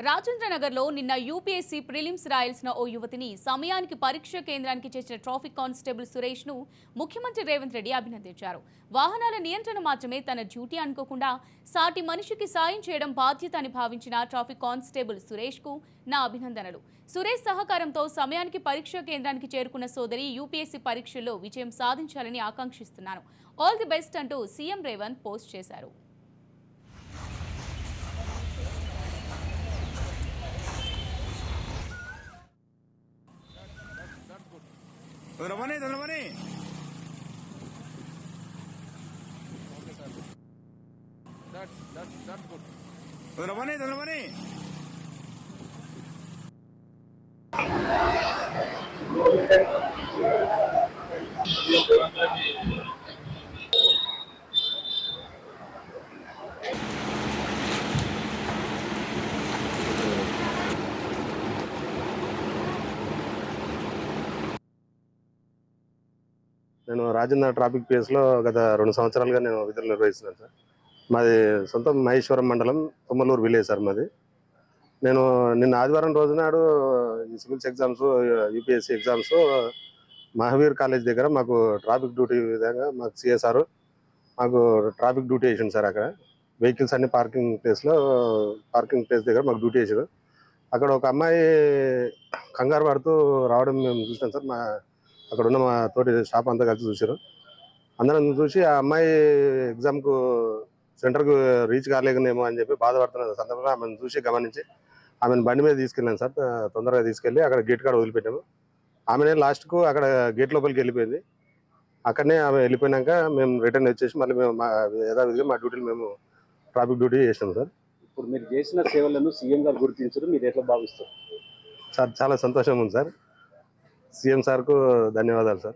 రాజేంద్రనగర్లో నిన్న UPSC prelims రాయాల్సిన ఓ యువతిని సమయానికి పరీక్ష కేంద్రానికి చేసిన ట్రాఫిక్ కానిస్టేబుల్ సురేష్ను ముఖ్యమంత్రి రేవంత్ రెడ్డి అభినందించారు. వాహనాల నియంత్రణ మాత్రమే తన డ్యూటీ అనుకోకుండా సాటి మనిషికి సాయం చేయడం బాధ్యత అని భావించిన ట్రాఫిక్ కానిస్టేబుల్ సురేష్కు నా అభినందనలు. సురేష్ సహకారంతో సమయానికి పరీక్ష కేంద్రానికి చేరుకున్న సోదరి యూపీఎస్సీ పరీక్షల్లో విజయం సాధించాలని ఆకాంక్షిస్తున్నాను. ఆల్ ది బెస్ట్ అంటూ సీఎం రేవంత్ పోస్ట్ చేశారు. Ramaní. That's good. Ramaní. నేను రాజేంద్ర ట్రాఫిక్ ప్లేస్లో గత 2 సంవత్సరాలుగా నేను విధులు నిర్వహిస్తున్నాను సార్. మాది సొంతం మహేశ్వరం మండలం తుమ్మలూరు విలేజ్ సార్ మాది. నేను నిన్న ఆదివారం రోజు నాడు ఈ civils exams UPSC exams Mahavir college దగ్గర మాకు ట్రాఫిక్ డ్యూటీ విధంగా మాకు సిఎస్ఆర్ మాకు ట్రాఫిక్ డ్యూటీ వేసింది సార్. అక్కడ వెహికల్స్ అన్ని పార్కింగ్ ప్లేస్ దగ్గర మాకు డ్యూటీ వేసారు. అక్కడ ఒక అమ్మాయి కంగారు పడుతూ రావడం మేము చూసినాం సార్. అక్కడ ఉన్న మా తోటి స్టాఫ్ అంతా కలిసి చూసారు. అందరం చూసి ఆ అమ్మాయి ఎగ్జామ్కు సెంటర్కు రీచ్ కాలేకనేమో అని చెప్పి బాధపడుతున్న సందర్భంగా ఆమెను చూసి గమనించి ఆమెను బండి మీద తీసుకెళ్ళాను సార్. తొందరగా తీసుకెళ్ళి అక్కడ గేట్ కాడ వదిలిపెట్టాము. ఆమెనే లాస్ట్కు అక్కడ గేట్ లోపలికి వెళ్ళిపోయింది. అక్కడనే ఆమె వెళ్ళిపోయినాక మేము రిటర్న్ వచ్చేసి మళ్ళీ మేము యథావిధిగా మా డ్యూటీలు మేము ట్రాఫిక్ డ్యూటీ చేసినాం సార్. ఇప్పుడు మీరు చేసిన సేవలను సీఎం గారు గుర్తించడం మీరు ఎట్లా భావిస్తారు సార్? చాలా సంతోషంగా ఉంది సార్. సీఎం సార్కు ధన్యవాదాలు సార్.